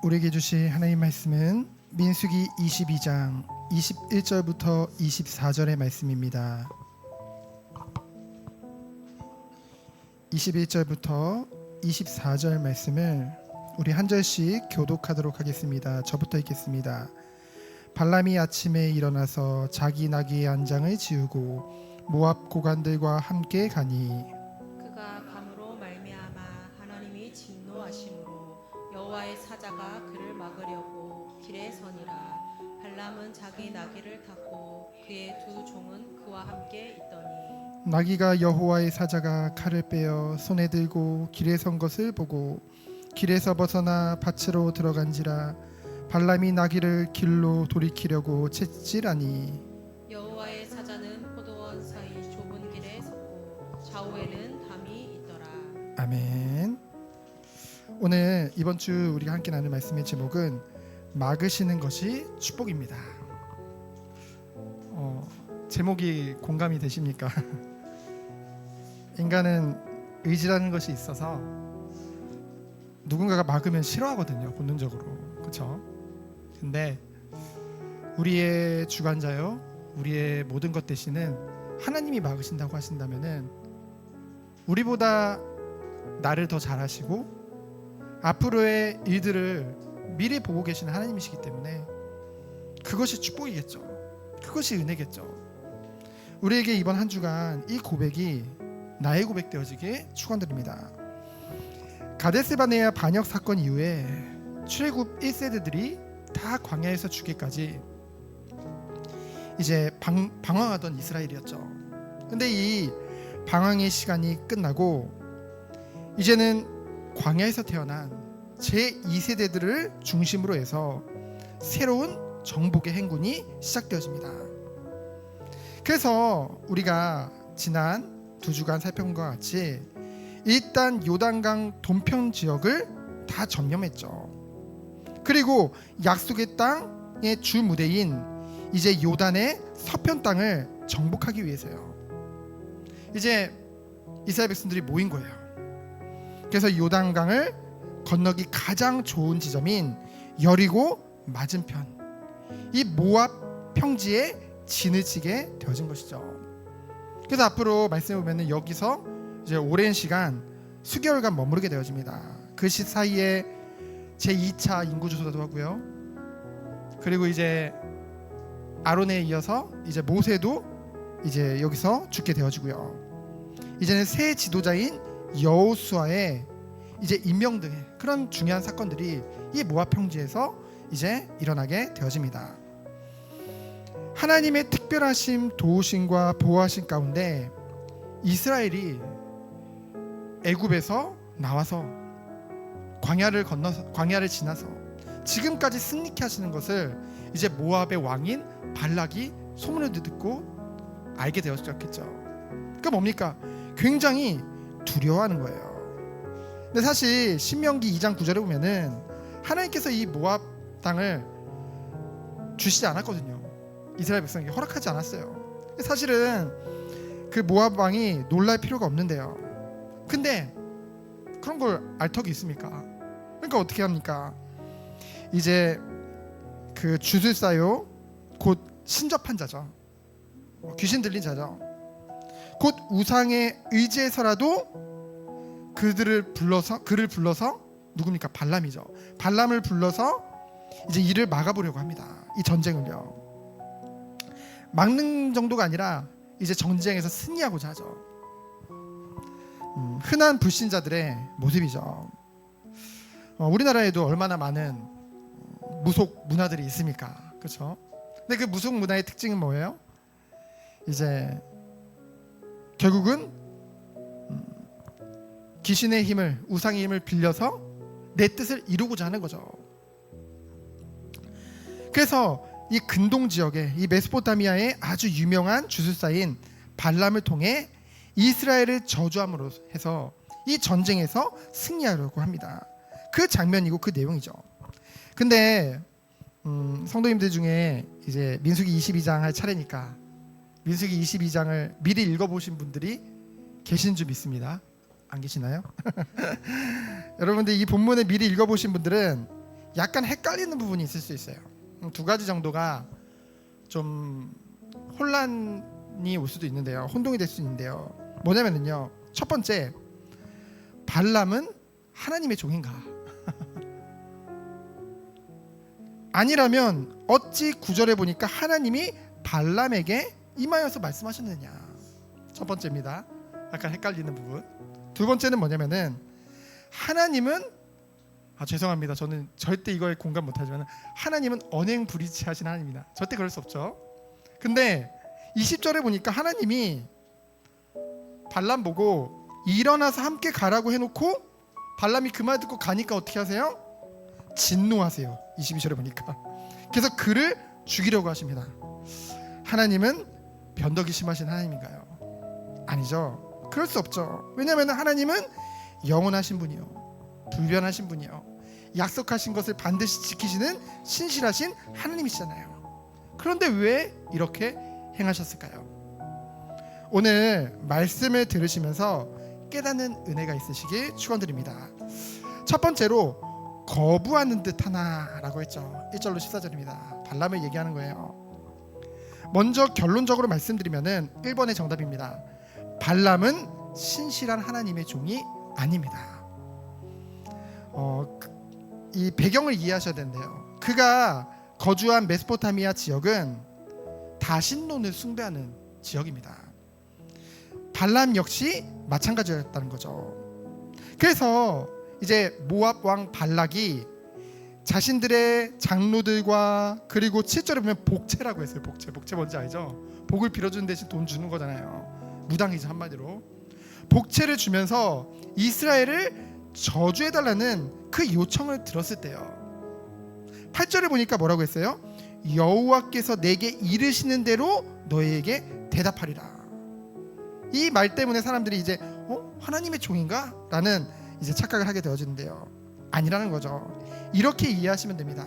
우리에게 주신 하나님 말씀은 민수기 22장 21절부터 24절의 말씀입니다. 21절부터 24절 말씀을 우리 한 절씩 교독하도록 하겠습니다. 저부터 읽겠습니다. 발람이 아침에 일어나서 자기 나귀의 안장을 지우고 모압 고관들과 함께 가니 그가 감으로 말미암아 하나님이 진노하심으로 여호와의 사자가 그를 막으려고 길에 서니라. 발람은 자기 나귀를 탔고 그의 두 종은 그와 함께 있더니 나귀가 여호와의 사자가 칼을 빼어 손에 들고 길에 선 것을 보고 길에서 벗어나 밭으로 들어간지라. 발람이 나귀를 길로 돌이키려고 채찍질하니 여호와의 사자는 포도원 사이 좁은 길에 섰고 좌우에는 담이 있더라. 아멘. 오늘 이번 주 우리가 함께 나눌 말씀의 제목은 막으시는 것이 축복입니다. 제목이 공감이 되십니까? 인간은 의지라는 것이 있어서 누군가가 막으면 싫어하거든요, 본능적으로. 그렇죠? 근데 우리의 주관자요, 우리의 모든 것 대신은 하나님이 막으신다고 하신다면은 우리보다 나를 더 잘하시고 앞으로의 일들을 미리 보고 계시는 하나님이시기 때문에 그것이 축복이겠죠. 그것이 은혜겠죠. 우리에게 이번 한 주간 이 고백이 나의 고백 되어지게 축원드립니다. 가데스바네아 반역 사건 이후에 출애굽 1세대들이 다 광야에서 죽기까지 이제 방황하던 이스라엘이었죠. 근데 이 방황의 시간이 끝나고 이제는 광야에서 태어난 제2세대들을 중심으로 해서 새로운 정복의 행군이 시작되어집니다. 그래서 우리가 지난 두 주간 살펴본 것과 같이 일단 요단강 동편 지역을 다 점령했죠. 그리고 약속의 땅의 주 무대인 이제 요단의 서편 땅을 정복하기 위해서요. 이제 이스라엘 백성들이 모인 거예요. 그래서 요단강을 건너기 가장 좋은 지점인 여리고 맞은편 이 모압 평지에 진을 치게 되어진 것이죠. 그래서 앞으로 말씀해 보면은 여기서 이제 오랜 시간 수개월간 머무르게 되어집니다. 그 사이에 제2차 인구조사도 하고요. 그리고 이제 아론에 이어서 이제 모세도 이제 여기서 죽게 되어지고요. 이제는 새 지도자인 여호수아의 이제 임명 등의 그런 중요한 사건들이 이 모압 평지에서 이제 일어나게 되어집니다. 하나님의 특별하심, 도우심과 보호하심 가운데 이스라엘이 애굽에서 나와서 광야를 지나서 지금까지 승리케 하시는 것을 이제 모압의 왕인 발락이 소문을 듣고 알게 되었겠죠. 그러니까 뭡니까? 굉장히 두려워하는 거예요. 근데 사실 신명기 2장 9절에 보면은 하나님께서 이 모압 땅을 주시지 않았거든요. 이스라엘 백성에게 허락하지 않았어요. 사실은 그 모압 왕이 놀랄 필요가 없는데요. 근데 그런 걸 알 턱이 있습니까? 그러니까 어떻게 합니까? 이제 그 주술사요, 곧 신접한 자죠. 귀신 들린 자죠. 곧 우상에 의지해서라도 그를 불러서 누굽니까? 발람이죠. 발람을 불러서 이제 이를 막아보려고 합니다. 이 전쟁을요. 막는 정도가 아니라 이제 전쟁에서 승리하고자 하죠. 흔한 불신자들의 모습이죠. 우리나라에도 얼마나 많은 무속 문화들이 있습니까? 그렇죠? 근데 그 무속 문화의 특징은 뭐예요? 이제 결국은 귀신의 힘을, 우상의 힘을 빌려서 내 뜻을 이루고자 하는 거죠. 그래서 이 근동 지역에 이 메소포타미아의 아주 유명한 주술사인 발람을 통해 이스라엘을 저주함으로 해서 이 전쟁에서 승리하려고 합니다. 그 장면이고 그 내용이죠. 근데 성도님들 중에 이제 민수기 22장 할 차례니까 민수기 22장을 미리 읽어보신 분들이 계신 줄 믿습니다. 안 계시나요? 여러분들 이 본문을 미리 읽어보신 분들은 약간 헷갈리는 부분이 있을 수 있어요. 두 가지 정도가 좀 혼란이 올 수도 있는데요. 혼동이 될 수 있는데요. 뭐냐면요. 첫 번째, 발람은 하나님의 종인가? 아니라면 어찌 9절에 보니까 하나님이 발람에게 임하여서 말씀하셨느냐? 첫 번째입니다. 약간 헷갈리는 부분. 두 번째는 뭐냐면은 하나님은 죄송합니다. 저는 절대 이거에 공감 못하지만 하나님은 언행불이치하신 하나님입니다. 절대 그럴 수 없죠. 근데 20절에 보니까 하나님이 발람 보고 일어나서 함께 가라고 해놓고 발람이 그 말 듣고 가니까 어떻게 하세요? 진노하세요. 22절에 보니까. 그래서 그를 죽이려고 하십니다. 하나님은 변덕이 심하신 하나님인가요? 아니죠. 그럴 수 없죠. 왜냐하면 하나님은 영원하신 분이요, 불변하신 분이요, 약속하신 것을 반드시 지키시는 신실하신 하나님이시잖아요. 그런데 왜 이렇게 행하셨을까요? 오늘 말씀을 들으시면서 깨닫는 은혜가 있으시길 축원드립니다. 첫 번째로 거부하는 듯 하나라고 했죠. 1절로 14절입니다. 발람을 얘기하는 거예요. 먼저 결론적으로 말씀드리면은 1번의 정답입니다. 발람은 신실한 하나님의 종이 아닙니다. 이 배경을 이해하셔야 되는데요. 그가 거주한 메소포타미아 지역은 다신론을 숭배하는 지역입니다. 발람 역시 마찬가지였다는 거죠. 그래서 이제 모압 왕 발락이 자신들의 장로들과 그리고 7절에 보면 복채라고 했어요. 복채 뭔지 알죠? 복을 빌어주는 대신 돈 주는 거잖아요. 무당이죠, 한마디로. 복채를 주면서 이스라엘을 저주해달라는 그 요청을 들었을 때요. 8절에 보니까 뭐라고 했어요? 여호와께서 내게 이르시는 대로 너희에게 대답하리라. 이 말 때문에 사람들이 이제 하나님의 종인가? 라는 이제 착각을 하게 되어지는데요. 아니라는 거죠. 이렇게 이해하시면 됩니다.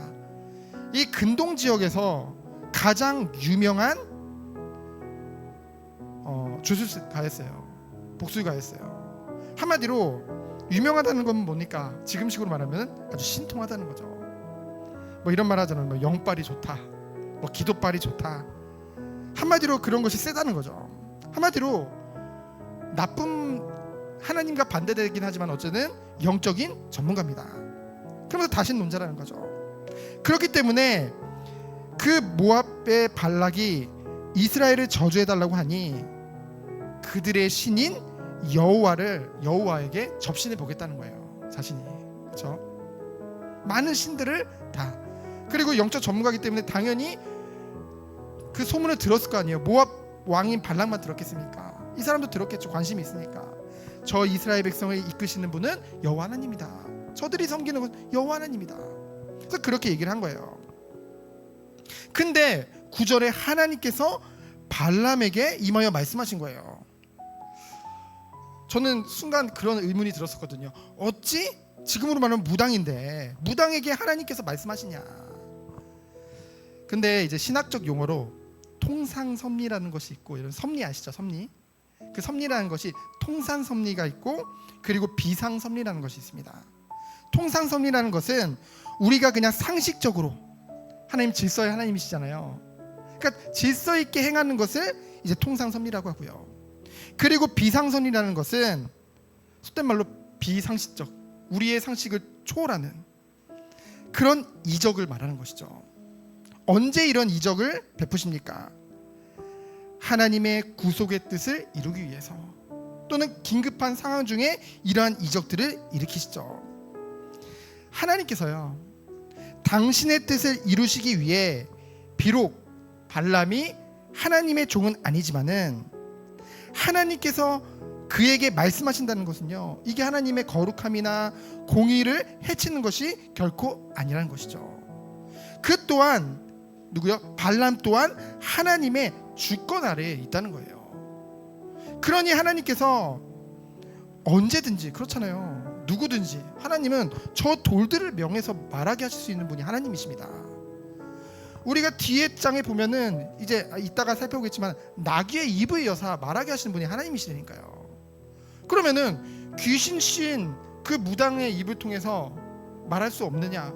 이 근동 지역에서 가장 유명한 주술가였어요. 복술가였어요. 한마디로 유명하다는 건 뭡니까? 지금식으로 말하면 아주 신통하다는 거죠. 뭐 이런 말 하잖아요. 뭐 영빨이 좋다, 뭐 기도빨이 좋다. 한마디로 그런 것이 세다는 거죠. 한마디로 나쁜 하나님과 반대되긴 하지만 어쨌든 영적인 전문가입니다. 그러면서 다신론자라는 거죠. 그렇기 때문에 그 모압의 발락이 이스라엘을 저주해달라고 하니 그들의 신인 여호와에게 접신해 보겠다는 거예요. 자신이. 그렇죠? 많은 신들을 다. 그리고 영적 전문가이기 때문에 당연히 그 소문을 들었을 거 아니에요. 모압 왕인 발락만 들었겠습니까? 이 사람도 들었겠죠. 관심이 있으니까. 저 이스라엘 백성을 이끄시는 분은 여호와 하나님이다. 저들이 섬기는 건 여호와 하나님이다. 그래서 그렇게 얘기를 한 거예요. 근데 9절에 하나님께서 발람에게 임하여 말씀하신 거예요. 저는 순간 그런 의문이 들었었거든요. 어찌 지금으로 말하면 무당인데 무당에게 하나님께서 말씀하시냐. 근데 이제 신학적 용어로 통상섭리라는 것이 있고, 이런 섭리 아시죠? 섭리. 그 섭리라는 것이 통상섭리가 있고 그리고 비상섭리라는 것이 있습니다. 통상섭리라는 것은 우리가 그냥 상식적으로 하나님 질서의 하나님이시잖아요. 그러니까 질서 있게 행하는 것을 이제 통상섭리라고 하고요. 그리고 비상섭리라는 것은 속된 말로 비상식적, 우리의 상식을 초월하는 그런 이적을 말하는 것이죠. 언제 이런 이적을 베푸십니까? 하나님의 구속의 뜻을 이루기 위해서, 또는 긴급한 상황 중에 이러한 이적들을 일으키시죠. 하나님께서요, 당신의 뜻을 이루시기 위해 비록 발람이 하나님의 종은 아니지만은 하나님께서 그에게 말씀하신다는 것은요, 이게 하나님의 거룩함이나 공의를 해치는 것이 결코 아니라는 것이죠. 그 또한 누구요? 발람 또한 하나님의 주권 아래에 있다는 거예요. 그러니 하나님께서 언제든지, 그렇잖아요, 누구든지 하나님은 저 돌들을 명해서 말하게 하실 수 있는 분이 하나님이십니다. 우리가 뒤에 장에 보면은 이제 이따가 살펴보겠지만 나귀의 입을 여사 말하게 하시는 분이 하나님이시니까요. 그러면은 귀신신 그 무당의 입을 통해서 말할 수 없느냐?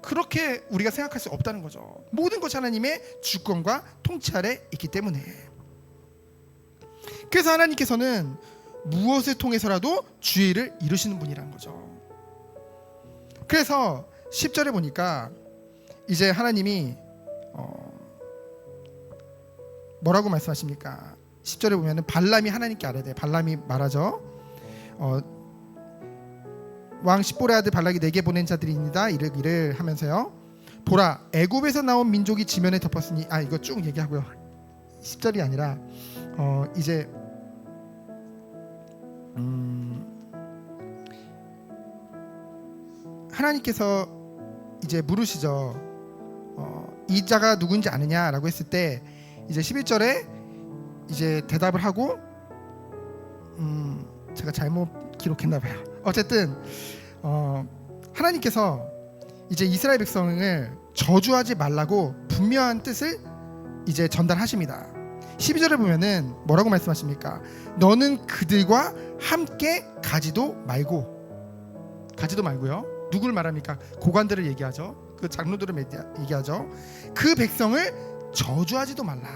그렇게 우리가 생각할 수 없다는 거죠. 모든 것이 하나님의 주권과 통치 아래 있기 때문에. 그래서 하나님께서는 무엇을 통해서라도 주의를 이루시는 분이라는 거죠. 그래서 10절에 보니까 이제 하나님이 뭐라고 말씀하십니까? 10절에 보면은 발람이 하나님께 아뢰되, 발람이 말하죠. 왕 십볼의 아들 발락이 내게 보낸 자들이니이다 이르기를 하면서요, 보라 애굽에서 나온 민족이 지면에 덮었으니, 이거 쭉 얘기하고요. 10절이 아니라 이제 하나님께서 이제 물으시죠. 이 자가 누군지 아느냐라고 했을 때 이제 11절에 이제 대답을 하고, 제가 잘못 기록했나 봐요. 어쨌든 하나님께서 이제 이스라엘 백성을 저주하지 말라고 분명한 뜻을 이제 전달하십니다. 12절에 보면은 뭐라고 말씀하십니까? 너는 그들과 함께 가지도 말고요. 누굴 말합니까? 고관들을 얘기하죠. 그 장로들을 얘기하죠. 그 백성을 저주하지도 말라.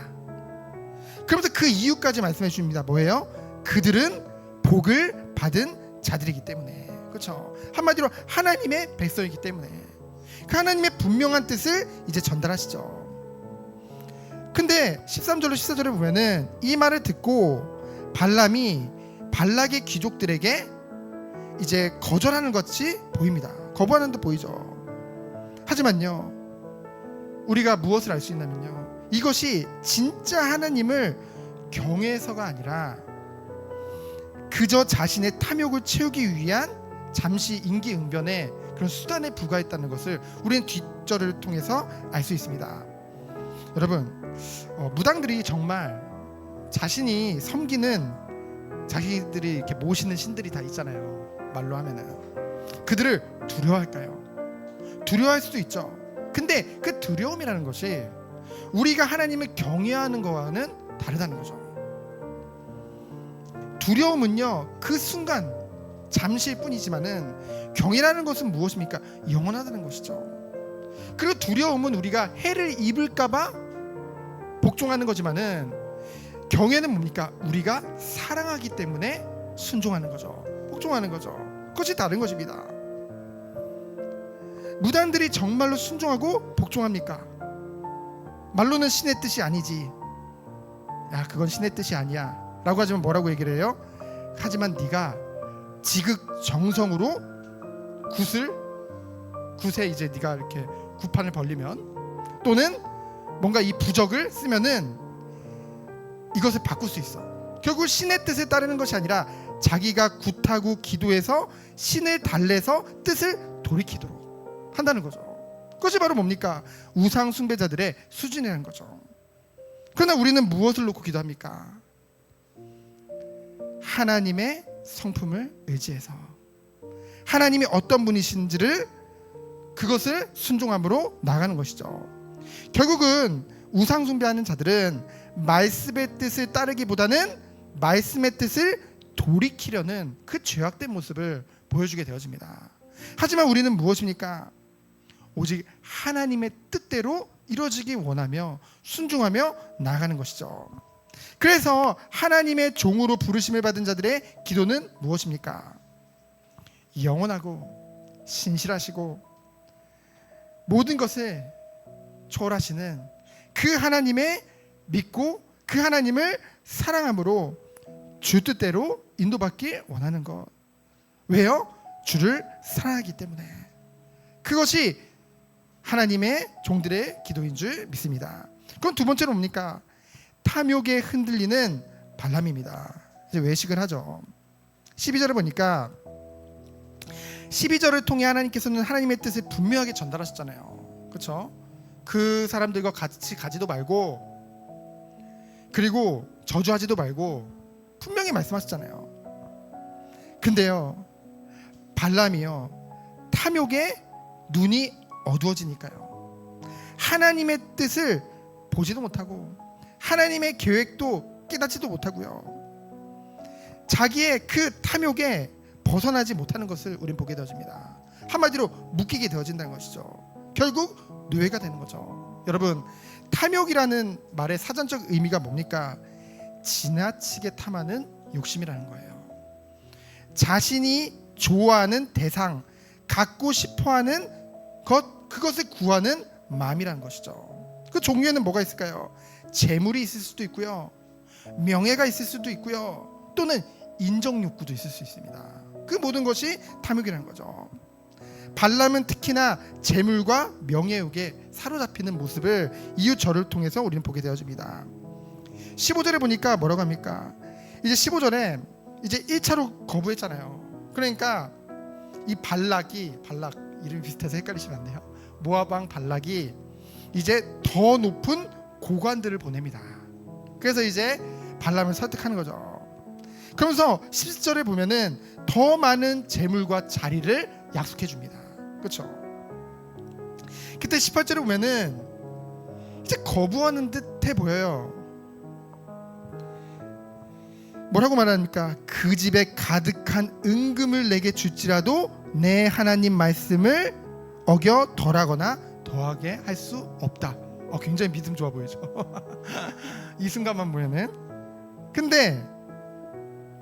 그러면서 그 이유까지 말씀해 주십니다. 뭐예요? 그들은 복을 받은 자들이기 때문에. 그렇죠? 한마디로 하나님의 백성이기 때문에. 그 하나님의 분명한 뜻을 이제 전달하시죠. 근데 13절로 14절에 보면은 이 말을 듣고 발람이 발락의 귀족들에게 이제 거절하는 것이 보입니다. 거부하는 듯 보이죠. 하지만요, 우리가 무엇을 알 수 있냐면요, 이것이 진짜 하나님을 경외해서가 아니라 그저 자신의 탐욕을 채우기 위한 잠시 임기응변의 그런 수단에 불과했다는 것을 우리는 뒷절을 통해서 알 수 있습니다. 여러분, 무당들이 정말 자신이 섬기는 자기들이 이렇게 모시는 신들이 다 있잖아요. 말로 하면은 그들을 두려워할까요? 두려워할 수도 있죠. 근데 그 두려움이라는 것이 우리가 하나님을 경외하는 것과는 다르다는 거죠. 두려움은요, 그 순간 잠시일 뿐이지만은 경외라는 것은 무엇입니까? 영원하다는 것이죠. 그리고 두려움은 우리가 해를 입을까봐 복종하는 거지만은 경외는 뭡니까? 우리가 사랑하기 때문에 순종하는 거죠. 복종하는 거죠. 그것이 다른 것입니다. 무당들이 정말로 순종하고 복종합니까? 말로는 신의 뜻이 아니지, 야 그건 신의 뜻이 아니야 라고 하지만 뭐라고 얘기를 해요? 하지만 네가 지극정성으로 굿에 이제 네가 이렇게 구판을 벌리면, 또는 뭔가 이 부적을 쓰면은 이것을 바꿀 수 있어. 결국 신의 뜻에 따르는 것이 아니라 자기가 굿하고 기도해서 신을 달래서 뜻을 돌이키도록 한다는 거죠. 그것이 바로 뭡니까? 우상 숭배자들의 수준이라는 거죠. 그러나 우리는 무엇을 놓고 기도합니까? 하나님의 성품을 의지해서 하나님이 어떤 분이신지를, 그것을 순종함으로 나가는 것이죠. 결국은 우상 숭배하는 자들은 말씀의 뜻을 따르기보다는 말씀의 뜻을 돌이키려는 그 죄악된 모습을 보여주게 되어집니다. 하지만 우리는 무엇입니까? 오직 하나님의 뜻대로 이루어지기 원하며 순종하며 나아가는 것이죠. 그래서 하나님의 종으로 부르심을 받은 자들의 기도는 무엇입니까? 영원하고 신실하시고 모든 것을 초월하시는 그 하나님의 믿고 그 하나님을 사랑함으로 주 뜻대로 인도받기 원하는 것. 왜요? 주를 사랑하기 때문에. 그것이 하나님의 종들의 기도인 줄 믿습니다. 그럼 두 번째로 뭡니까? 탐욕에 흔들리는 발람입니다. 이제 외식을 하죠. 12절을 보니까 12절을 통해 하나님께서는 하나님의 뜻을 분명하게 전달하셨잖아요. 그렇죠? 그 사람들과 같이 가지도 말고, 그리고 저주하지도 말고 분명히 말씀하셨잖아요. 근데요, 발람이요, 탐욕에 눈이 어두워지니까요, 하나님의 뜻을 보지도 못하고 하나님의 계획도 깨닫지도 못하고요, 자기의 그 탐욕에 벗어나지 못하는 것을 우린 보게 되어집니다. 한마디로 묶이게 되어진다는 것이죠. 결국 노예가 되는 거죠. 여러분, 탐욕이라는 말의 사전적 의미가 뭡니까? 지나치게 탐하는 욕심이라는 거예요. 자신이 좋아하는 대상, 갖고 싶어하는 것, 그것을 구하는 마음이라는 것이죠. 그 종류에는 뭐가 있을까요? 재물이 있을 수도 있고요, 명예가 있을 수도 있고요, 또는 인정 욕구도 있을 수 있습니다. 그 모든 것이 탐욕이라는 거죠. 발람은 특히나 재물과 명예욕에 사로잡히는 모습을 이웃절을 통해서 우리는 보게 되어집니다. 15절에 보니까 뭐라고 합니까? 이제 15절에 이제 1차로 거부했잖아요. 그러니까 이 발락 이름이 비슷해서 헷갈리시면 안 돼요. 모압 왕 발락이 이제 더 높은 고관들을 보냅니다. 그래서 이제 발람을 설득하는 거죠. 그러면서 17절에 보면은 더 많은 재물과 자리를 약속해 줍니다. 그렇죠? 그때 18절에 보면은 이제 거부하는 듯해 보여요. 뭐라고 말합니까? 그 집에 가득한 은금을 내게 줄지라도 내 하나님 말씀을 어겨 덜하거나 더하게 할 수 없다. 굉장히 믿음 좋아 보이죠? 이 순간만 보면은. 근데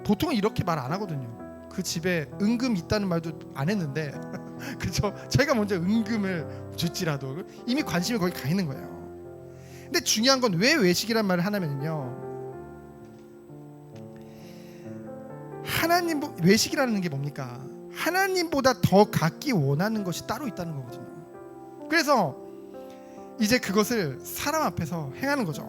보통은 이렇게 말 안 하거든요. 그 집에 은금 있다는 말도 안 했는데 그렇죠? 저희가 먼저 은금을 줄지라도 이미 관심이 거기 가 있는 거예요. 근데 중요한 건 왜 외식이란 말을 하냐면요, 하나님, 외식이라는 게 뭡니까? 하나님보다 더 갖기 원하는 것이 따로 있다는 거거든요. 그래서 이제 그것을 사람 앞에서 행하는 거죠.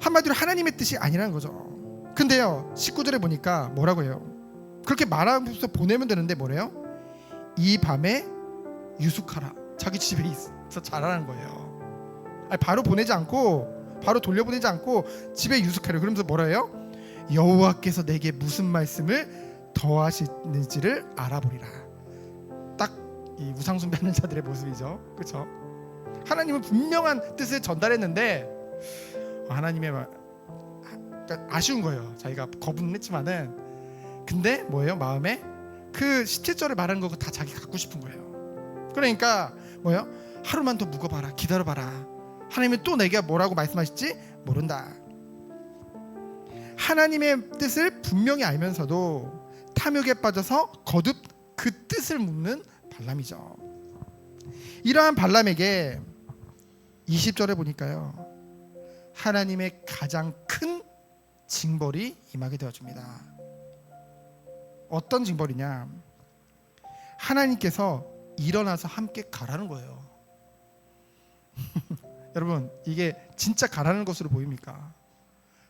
한마디로 하나님의 뜻이 아니라는 거죠. 근데요, 19절에 보니까 뭐라고 해요? 그렇게 말하면서 보내면 되는데 뭐래요? 이 밤에 유숙하라. 자기 집에 있어 자라는 거예요. 아니, 바로 보내지 않고, 바로 돌려보내지 않고 집에 유숙하려. 그러면서 뭐라 해요? 여호와께서 내게 무슨 말씀을 더하시는지를 알아보리라. 딱 이 우상 숭배하는 자들의 모습이죠. 그렇죠? 하나님은 분명한 뜻을 전달했는데 하나님의 말, 그러니까 아쉬운 거예요. 자기가 거부는 했지만은, 근데 뭐예요? 마음에 그 17절에 말하는 거 다 자기 갖고 싶은 거예요. 그러니까 뭐예요? 하루만 더 묵어봐라, 기다려봐라. 하나님은 또 내게 뭐라고 말씀하실지 모른다. 하나님의 뜻을 분명히 알면서도 탐욕에 빠져서 거듭 그 뜻을 묻는 발람이죠. 이러한 발람에게 20절에 보니까요, 하나님의 가장 큰 징벌이 임하게 되어집니다. 어떤 징벌이냐? 하나님께서 일어나서 함께 가라는 거예요. 여러분, 이게 진짜 가라는 것으로 보입니까?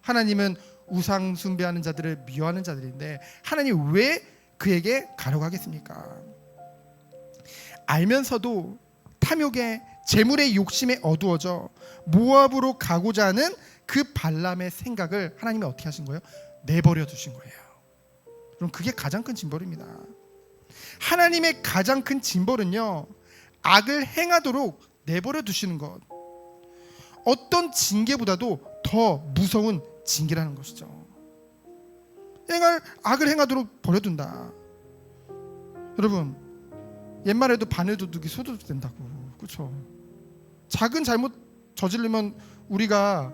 하나님은 우상 숭배하는 자들을 미워하는 자들인데 하나님 왜 그에게 가려고 하겠습니까? 알면서도 탐욕에, 재물의 욕심에 어두워져 모압으로 가고자 하는 그 발람의 생각을 하나님이 어떻게 하신 거예요? 내버려 두신 거예요. 그럼 그게 가장 큰 징벌입니다. 하나님의 가장 큰 징벌은요, 악을 행하도록 내버려 두시는 것, 어떤 징계보다도 더 무서운 징계라는 것이죠. 악을 행하도록 버려둔다. 여러분, 옛말에도 바늘 도둑이 소도둑 된다고, 그렇죠? 작은 잘못 저지르면 우리가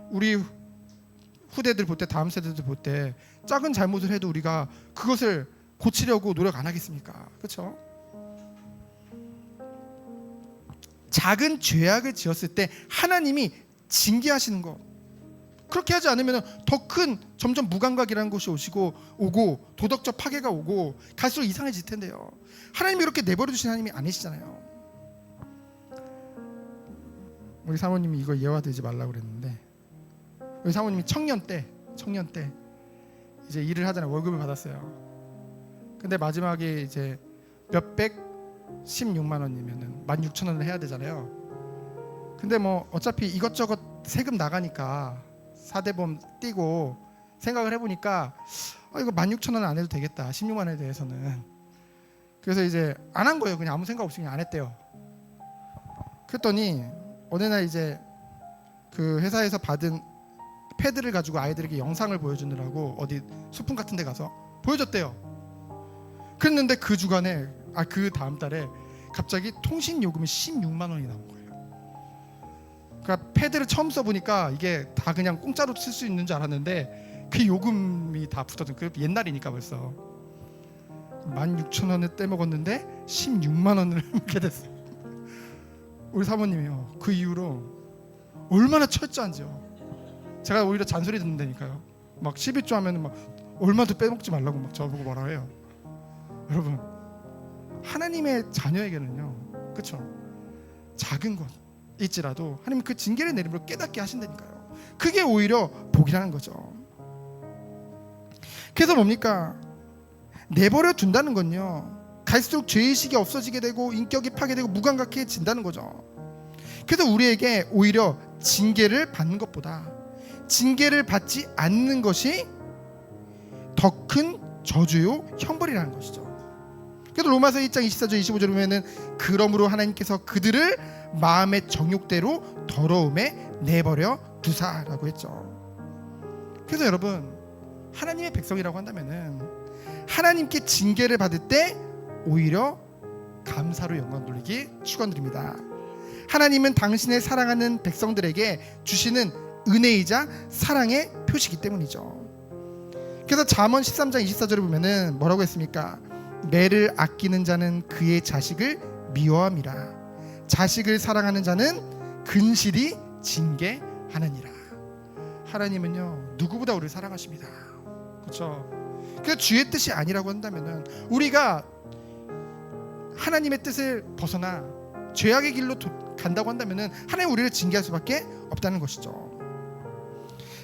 우리 후대들 볼 때, 다음 세대들 볼 때 작은 잘못을 해도 우리가 그것을 고치려고 노력 안 하겠습니까? 그렇죠? 작은 죄악을 지었을 때 하나님이 징계하시는 것, 그렇게 하지 않으면 더 큰 점점 무감각이라는 것이 오고 도덕적 파괴가 오고 갈수록 이상해질 텐데요. 하나님이 이렇게 내버려 두신 하나님이 아니시잖아요. 우리 사모님이 이거 예화되지 말라고 그랬는데, 우리 사모님이 청년 때 이제 일을 하잖아요. 월급을 받았어요. 근데 마지막에 이제 몇백 16만 원이면은 16,000원을 해야 되잖아요. 근데 뭐 어차피 이것저것 세금 나가니까 사대보험 띄고 생각을 해보니까 이거 16,000원 안 해도 되겠다, 16만 원에 대해서는. 그래서 이제 안 한 거예요. 그냥 아무 생각 없이 그냥 안 했대요. 그랬더니 어느 날 이제 그 회사에서 받은 패드를 가지고 아이들에게 영상을 보여주느라고 어디 소풍 같은 데 가서 보여줬대요. 그랬는데 그 주간에 그 다음 달에 갑자기 통신 요금이 16만 원이 나온 거예요. 그러니까 패드를 처음 써보니까 이게 다 그냥 공짜로 쓸 수 있는 줄 알았는데 그 요금이 다 붙었던, 그 옛날이니까 벌써 16,000원을 떼먹었는데 16만 원을 먹게 됐어요. 우리 사모님이요, 그 이후로 얼마나 철저한지요. 제가 오히려 잔소리 듣는다니까요. 막 11조 하면 막 얼마도 빼먹지 말라고 막 저보고 뭐라 해요. 여러분, 하나님의 자녀에게는요, 그렇죠, 작은 것 있지라도 하나님 그 징계를 내림으로 깨닫게 하신다니까요. 그게 오히려 복이라는 거죠. 그래서 뭡니까? 내버려 둔다는 건요, 갈수록 죄의식이 없어지게 되고 인격이 파괴되고 무감각해진다는 거죠. 그래서 우리에게 오히려 징계를 받는 것보다 징계를 받지 않는 것이 더 큰 저주요 형벌이라는 것이죠. 그래서 로마서 1장 24절 25절에 보면은 그러므로 하나님께서 그들을 마음의 정욕대로 더러움에 내버려 두사라고 했죠. 그래서 여러분, 하나님의 백성이라고 한다면은 하나님께 징계를 받을 때 오히려 감사로 영광 돌리기 축원드립니다. 하나님은 당신의 사랑하는 백성들에게 주시는 은혜이자 사랑의 표시이기 때문이죠. 그래서 잠언 13장 24절에 보면은 뭐라고 했습니까? 매를 아끼는 자는 그의 자식을 미워함이라. 자식을 사랑하는 자는 근실히 징계하느니라. 하나님은요, 누구보다 우리를 사랑하십니다. 그렇죠? 그 주의 뜻이 아니라고 한다면은, 우리가 하나님의 뜻을 벗어나 죄악의 길로 간다고 한다면은 하나님 우리를 징계할 수밖에 없다는 것이죠.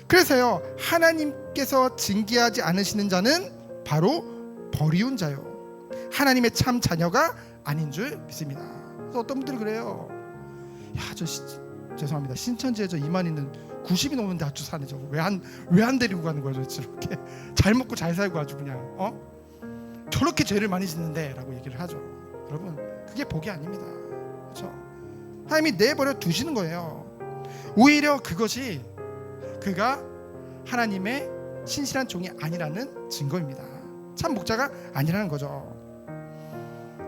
그래서요, 하나님께서 징계하지 않으시는 자는 바로 버리운 자요, 하나님의 참 자녀가 아닌 줄 믿습니다. 그래서 어떤 분들이 그래요. 야, 죄송합니다, 신천지에 저 이만 있는 90이 넘는데 아주 사네. 저거 왜 안 데리고 가는 거야 도대체. 이렇게 잘 먹고 잘 살고 아주 그냥 저렇게 죄를 많이 짓는데 라고 얘기를 하죠. 여러분, 그게 복이 아닙니다. 그렇죠? 하나님이 내버려 두시는 거예요. 오히려 그것이 그가 하나님의 신실한 종이 아니라는 증거입니다. 참 목자가 아니라는 거죠.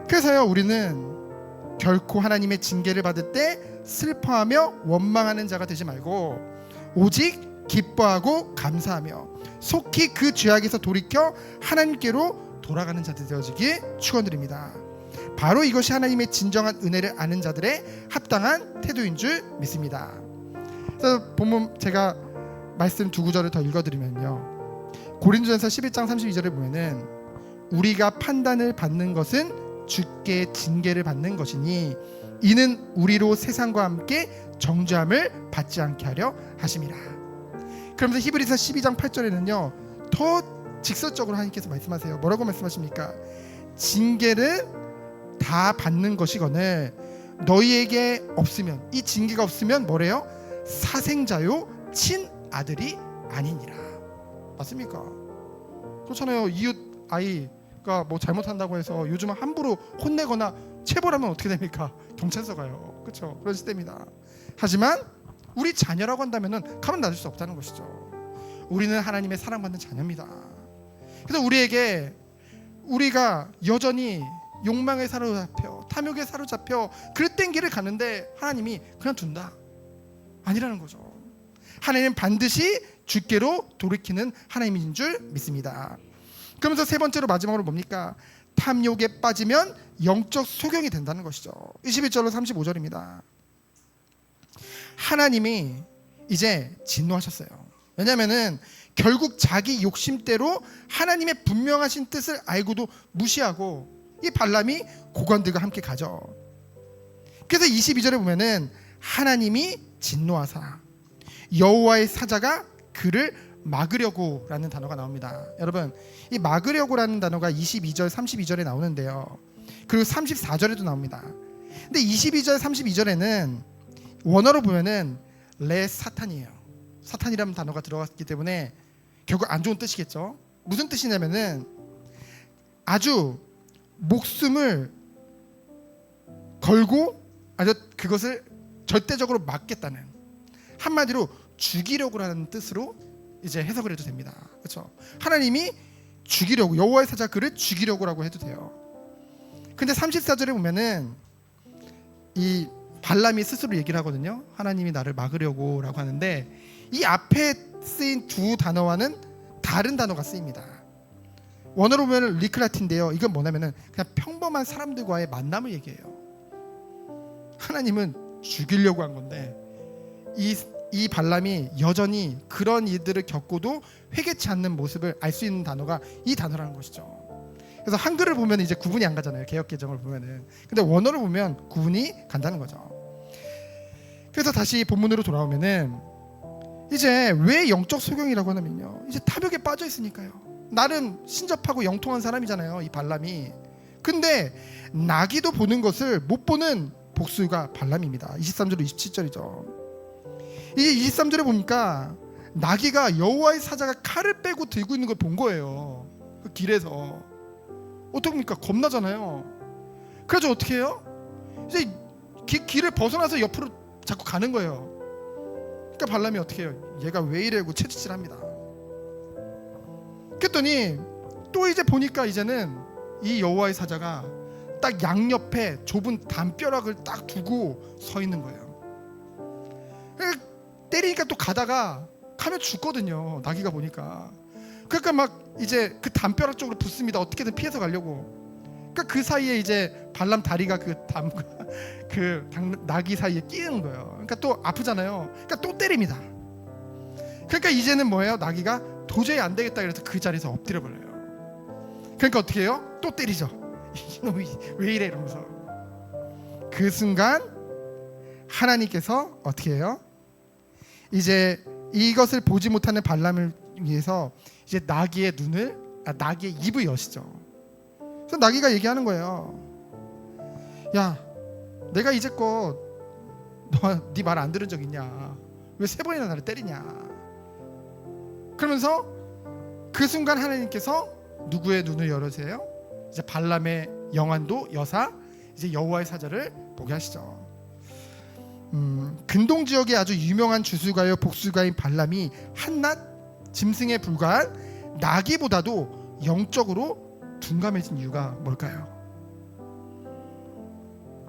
그래서요, 우리는 결코 하나님의 징계를 받을 때 슬퍼하며 원망하는 자가 되지 말고 오직 기뻐하고 감사하며 속히 그 죄악에서 돌이켜 하나님께로 돌아가는 자들 되어지기 축원드립니다. 바로 이것이 하나님의 진정한 은혜를 아는 자들의 합당한 태도인 줄 믿습니다. 그래서 본문 제가 말씀 두 구절을 더 읽어드리면요, 고린도전서 11장 32절에 보면은 우리가 판단을 받는 것은 주께 징계를 받는 것이니 이는 우리로 세상과 함께 정죄함을 받지 않게 하려 하심이라. 그러면서 히브리서 12장 8절에는요 더 직설적으로 하나님께서 말씀하세요. 뭐라고 말씀하십니까? 징계를 다 받는 것이거늘 너희에게 없으면, 이 징계가 없으면 뭐래요? 사생자요 친아들이 아니니라. 맞습니까? 그렇잖아요. 이웃 아이가 뭐 잘못한다고 해서 요즘은 함부로 혼내거나 체벌하면 어떻게 됩니까? 경찰서 가요. 그렇죠? 그런 시대입니다. 하지만 우리 자녀라고 한다면은 가만 놔둘 수 없다는 것이죠. 우리는 하나님의 사랑받는 자녀입니다. 그래서 우리가 여전히 욕망에 사로잡혀 탐욕에 사로잡혀 그릇된 길을 가는데 하나님이 그냥 둔다? 아니라는 거죠. 하나님은 반드시 주께로 돌이키는 하나님인 줄 믿습니다. 그러면서 세 번째로 마지막으로 뭡니까? 탐욕에 빠지면 영적 소경이 된다는 것이죠. 21절로 35절입니다. 하나님이 이제 진노하셨어요. 왜냐하면은 결국 자기 욕심대로 하나님의 분명하신 뜻을 알고도 무시하고 이 발람이 고관들과 함께 가죠. 그래서 22절에 보면은 하나님이 진노하사 여호와의 사자가 그를 막으려고 라는 단어가 나옵니다. 여러분, 이 막으려고라는 단어가 22절 32절에 나오는데요, 그리고 34절에도 나옵니다. 근데 22절 32절에는 원어로 보면은 레 사탄이에요. 사탄이라는 단어가 들어갔기 때문에 결국 안 좋은 뜻이겠죠. 무슨 뜻이냐면은 아주 목숨을 걸고 아주 그것을 절대적으로 막겠다는, 한마디로 죽이려고 하는 뜻으로 이제 해석을 해도 됩니다. 그렇죠? 하나님이 죽이려고, 여호와의 사자 그를 죽이려고라고 해도 돼요. 근데 34절에 보면은 이 발람이 스스로 얘기를 하거든요. 하나님이 나를 막으려고라고 하는데 이 앞에 쓰인 두 단어와는 다른 단어가 쓰입니다. 원어로 보면 리크라틴인데요. 이건 뭐냐면은 그냥 평범한 사람들과의 만남을 얘기해요. 하나님은 죽이려고 한 건데 이 발람이 여전히 그런 일들을 겪고도 회개치 않는 모습을 알 수 있는 단어가 이 단어라는 것이죠. 그래서 한글을 보면 이제 구분이 안 가잖아요. 개역개정을 보면은. 근데 원어를 보면 구분이 간다는 거죠. 그래서 다시 본문으로 돌아오면은 이제 왜 영적 소경이라고 하냐면요. 이제 탐욕에 빠져 있으니까요. 나름 신접하고 영통한 사람이잖아요. 이 발람이. 근데 나기도 보는 것을 못 보는 복수가 발람입니다. 23절 27절이죠. 이게 23절에 보니까 나기가 여호와의 사자가 칼을 빼고 들고 있는 걸 본 거예요. 그 길에서. 어떡합니까? 겁나잖아요. 그래서 어떻게 해요? 이제 길을 벗어나서 옆으로 자꾸 가는 거예요. 그러니까 발람이 어떻게 해요? 얘가 왜 이래고 채찍질합니다. 그랬더니 또 이제 보니까 이제는 이 여호와의 사자가 딱 양옆에 좁은 담벼락을 딱 두고 서 있는 거예요. 그러니까 때리니까 또 가다가 가면 죽거든요. 나기가 보니까. 그러니까 막 이제 그 담벼락 쪽으로 붙습니다. 어떻게든 피해서 가려고. 그러니까 그 사이에 이제 발람 다리가 그 나기 사이에 끼는 거예요. 그러니까 또 아프잖아요. 그러니까 또 때립니다. 그러니까 이제는 뭐예요? 나기가 도저히 안 되겠다 그래서 그 자리에서 엎드려 버려요. 그러니까 어떻게 해요? 또 때리죠. 이놈이 왜 이래 이러면서. 그 순간 하나님께서 어떻게 해요? 이제 이것을 보지 못하는 발람을 위해서 이제 나기의 입을 여시죠. 그래서 나기가 얘기하는 거예요. 야, 내가 이제껏 네 말 안 들은 적 있냐? 왜 3번이나 나를 때리냐? 그러면서 그 순간 하나님께서 누구의 눈을 열으세요? 이제 발람의 영안도 여사 이제 여호와의 사자를 보게 하시죠. 근동 지역의 아주 유명한 주술가요 복술가인 발람이 한낱 짐승에 불과한 나기보다도 영적으로 둔감해진 이유가 뭘까요?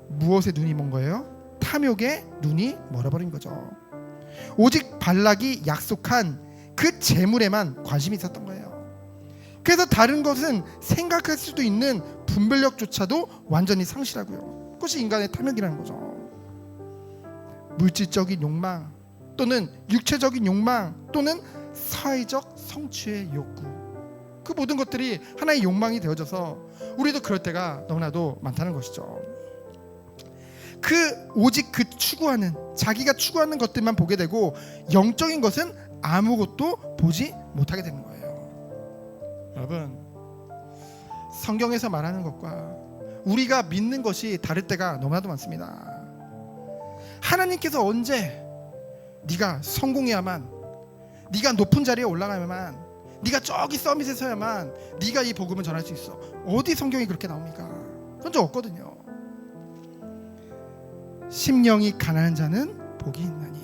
무엇에 눈이 먼 거예요? 탐욕에 눈이 멀어버린 거죠. 오직 발락이 약속한 그 재물에만 관심이 있었던 거예요. 그래서 다른 것은 생각할 수도 있는 분별력조차도 완전히 상실하고요. 그것이 인간의 탐욕이라는 거죠. 물질적인 욕망 또는 육체적인 욕망 또는 사회적 성취의 욕구, 그 모든 것들이 하나의 욕망이 되어져서 우리도 그럴 때가 너무나도 많다는 것이죠. 오직 추구하는 자기가 추구하는 것들만 보게 되고 영적인 것은 아무것도 보지 못하게 되는 거예요. 여러분, 성경에서 말하는 것과 우리가 믿는 것이 다를 때가 너무나도 많습니다. 하나님께서 언제 네가 성공해야만, 네가 높은 자리에 올라가야만, 네가 저기 서밋에 서야만 네가 이 복음을 전할 수 있어. 어디 성경이 그렇게 나옵니까? 그런 적 없거든요. 심령이 가난한 자는 복이 있나니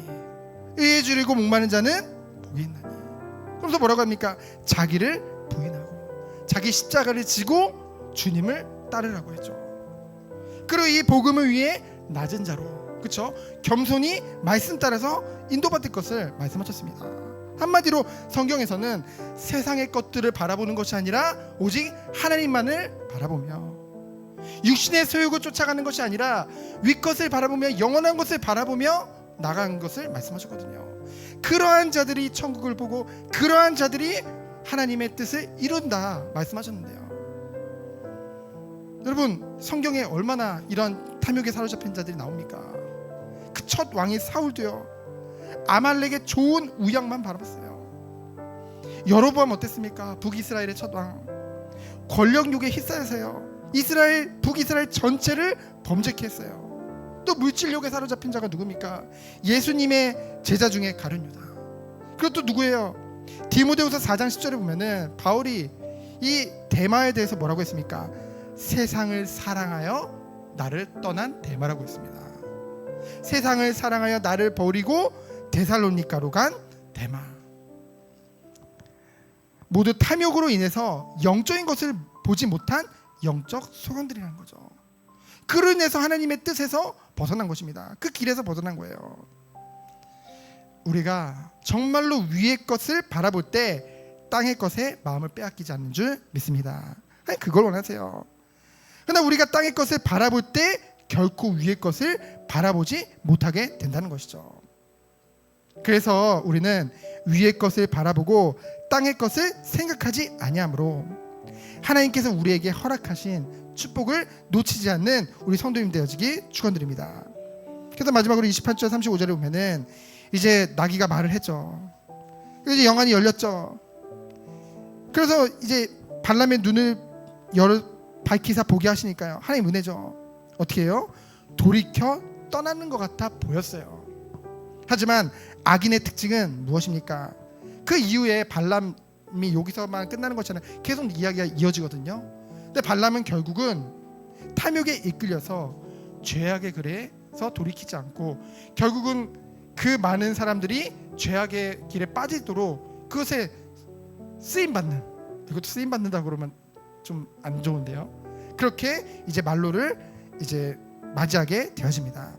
의에 줄이고 목마른 자는 복이 있나니. 그러면서 뭐라고 합니까? 자기를 부인하고 자기 십자가를 지고 주님을 따르라고 했죠. 그리고 이 복음을 위해 낮은 자로, 그렇죠? 겸손히 말씀 따라서 인도받을 것을 말씀하셨습니다. 한마디로 성경에서는 세상의 것들을 바라보는 것이 아니라 오직 하나님만을 바라보며 육신의 소욕을 쫓아가는 것이 아니라 윗것을 바라보며 영원한 것을 바라보며 나가는 것을 말씀하셨거든요. 그러한 자들이 천국을 보고 그러한 자들이 하나님의 뜻을 이룬다 말씀하셨는데요. 여러분, 성경에 얼마나 이런 탐욕에 사로잡힌 자들이 나옵니까? 그 첫 왕이 사울도요, 아말렉의 좋은 우양만 바라봤어요. 여로보암 어땠습니까? 북이스라엘의 첫 왕, 권력욕에 휩싸여서요 북이스라엘 전체를 범죄케 했어요. 또 물질욕에 사로잡힌 자가 누굽니까? 예수님의 제자 중에 가룟 유다. 그리고 또 누구예요? 디모데후서 4장 10절에 보면은 바울이 이 데마에 대해서 뭐라고 했습니까? 세상을 사랑하여 나를 떠난 데마라고 했습니다. 세상을 사랑하여 나를 버리고 데살로니가로 간 데마. 모두 탐욕으로 인해서 영적인 것을 보지 못한 영적 소경들이라는 거죠. 그로 인해서 하나님의 뜻에서 벗어난 것입니다. 그 길에서 벗어난 거예요. 우리가 정말로 위의 것을 바라볼 때 땅의 것에 마음을 빼앗기지 않는 줄 믿습니다. 아니, 그걸 원하세요. 그러나 우리가 땅의 것을 바라볼 때 결코 위의 것을 바라보지 못하게 된다는 것이죠. 그래서 우리는 위의 것을 바라보고 땅의 것을 생각하지 아니하므로 하나님께서 우리에게 허락하신 축복을 놓치지 않는 우리 성도님 되어지기 축원드립니다. 그래서 마지막으로 28절 35절에 보면은 이제 나귀가 말을 했죠. 이제 영안이 열렸죠. 그래서 이제 발람의 눈을 밝히사 보게 하시니까요, 하나님 은혜죠. 어떻게 해요? 돌이켜 떠나는 것 같아 보였어요. 하지만 악인의 특징은 무엇입니까? 그 이후에 발람이 여기서만 끝나는 것처럼 계속 이야기가 이어지거든요. 근데 발람은 결국은 탐욕에 이끌려서 죄악의 글에서 돌이키지 않고 결국은 그 많은 사람들이 죄악의 길에 빠지도록 그것에 쓰임받는, 이것도 쓰임받는다 그러면 좀 안 좋은데요. 그렇게 이제 말로를 이제 맞이하게 되어집니다.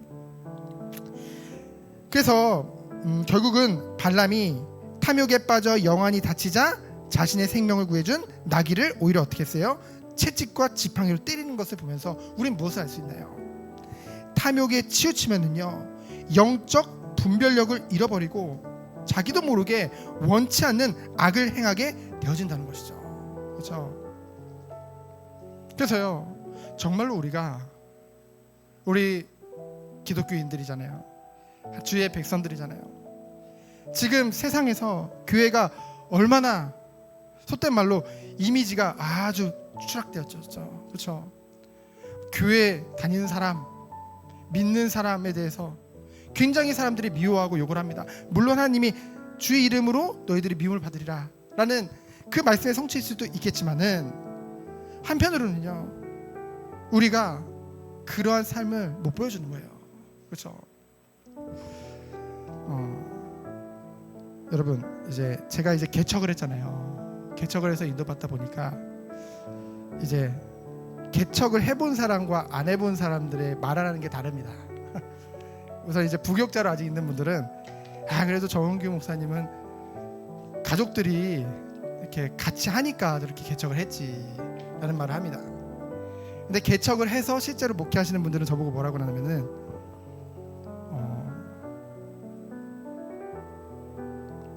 그래서 결국은 발람이 탐욕에 빠져 영안이 다치자 자신의 생명을 구해준 나귀를 오히려 어떻게 했어요? 채찍과 지팡이로 때리는 것을 보면서 우린 무엇을 알 수 있나요? 탐욕에 치우치면은요, 영적 분별력을 잃어버리고 자기도 모르게 원치 않는 악을 행하게 되어진다는 것이죠. 그렇죠? 그래서요, 정말로 우리 기독교인들이잖아요. 주의 백성들이잖아요. 지금 세상에서 교회가 얼마나 속된 말로 이미지가 아주 추락되었죠. 그렇죠? 교회 다니는 사람, 믿는 사람에 대해서 굉장히 사람들이 미워하고 욕을 합니다. 물론 하나님이 주의 이름으로 너희들이 미움을 받으리라 라는 그 말씀의 성취일 수도 있겠지만은 한편으로는요, 우리가 그러한 삶을 못 보여주는 거예요. 그렇죠? 여러분, 이제 제가 이제 개척을 했잖아요. 개척을 해서 인도받다 보니까 이제 개척을 해본 사람과 안 해본 사람들의 말하는 게 다릅니다. 우선 이제 부교육자로 아직 있는 분들은 그래도 정은규 목사님은 가족들이 이렇게 같이 하니까 저렇게 개척을 했지라는 말을 합니다. 근데 개척을 해서 실제로 목회하시는 분들은 저보고 뭐라고 하냐면은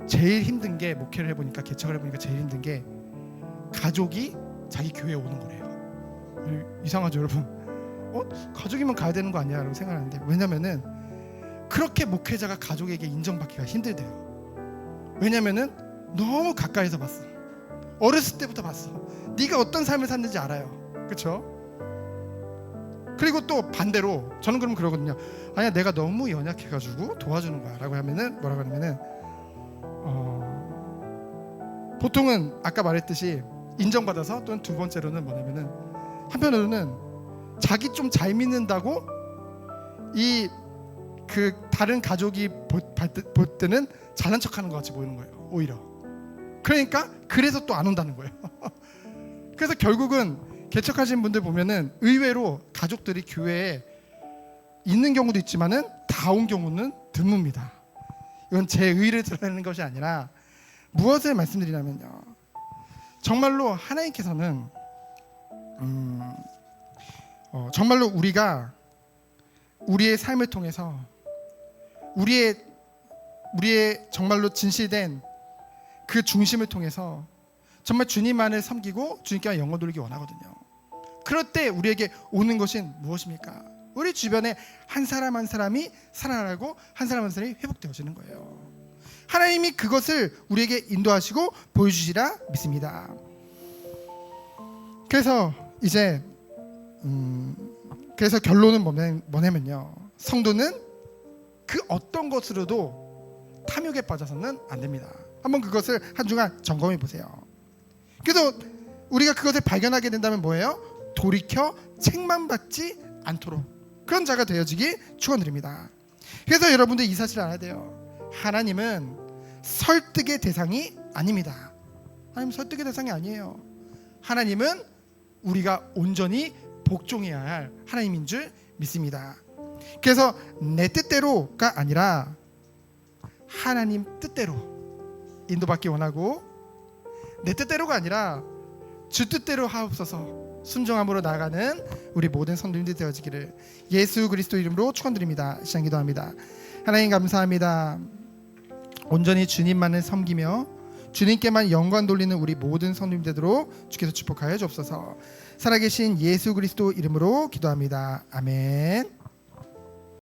제일 힘든 게, 목회를 해보니까, 개척을 해보니까 제일 힘든 게 가족이 자기 교회에 오는 거래요. 이상하죠, 여러분? 가족이면 가야 되는 거 아니야? 라고 생각하는데, 왜냐면은 그렇게 목회자가 가족에게 인정받기가 힘들대요. 왜냐면은 너무 가까이서 봤어. 어렸을 때부터 봤어. 네가 어떤 삶을 샀는지 알아요. 그렇죠? 그리고 또 반대로 저는 그럼 그러거든요. 아니야, 내가 너무 연약해가지고 도와주는 거야 라고 하면은 뭐라고 하냐면은 보통은 아까 말했듯이 인정받아서, 또는 두 번째로는 뭐냐면은 한편으로는 자기 좀 잘 믿는다고 이 그 다른 가족이 볼 때는 잘난 척하는 것 같이 보이는 거예요. 오히려. 그러니까 그래서 또 안 온다는 거예요. 그래서 결국은 개척하신 분들 보면은 의외로 가족들이 교회에 있는 경우도 있지만은 다 온 경우는 드뭅니다. 이건 제 의의를 드러내는 것이 아니라 무엇을 말씀드리냐면요, 정말로 하나님께서는 정말로 우리가 우리의 삶을 통해서 우리의 정말로 진실된 그 중심을 통해서 정말 주님만을 섬기고 주님께 영광 돌리기 원하거든요. 그럴 때 우리에게 오는 것은 무엇입니까? 우리 주변에 한 사람 한 사람이 살아나고 한 사람 한 사람이 회복되어지는 거예요. 하나님이 그것을 우리에게 인도하시고 보여주시라 믿습니다. 그래서 이제 그래서 결론은 뭐냐면요, 성도는 그 어떤 것으로도 탐욕에 빠져서는 안 됩니다. 한번 그것을 한 주간 점검해 보세요. 그래서 우리가 그것을 발견하게 된다면 뭐예요? 돌이켜 책망받지 않도록 그런 자가 되어지기 축원드립니다. 그래서 여러분들 이 사실을 알아야 돼요. 하나님은 설득의 대상이 아닙니다. 하나님 설득의 대상이 아니에요. 하나님은 우리가 온전히 복종해야 할 하나님인 줄 믿습니다. 그래서 내 뜻대로가 아니라 하나님 뜻대로 인도받기 원하고, 내 뜻대로가 아니라 주 뜻대로 하옵소서 순종함으로 나아가는 우리 모든 성도님들이 되어지기를 예수 그리스도 이름으로 축원드립니다. 시간 기도합니다. 하나님 감사합니다. 온전히 주님만을 섬기며 주님께만 영광 돌리는 우리 모든 성도님 되도록 주께서 축복하여 주옵소서. 살아계신 예수 그리스도 이름으로 기도합니다. 아멘.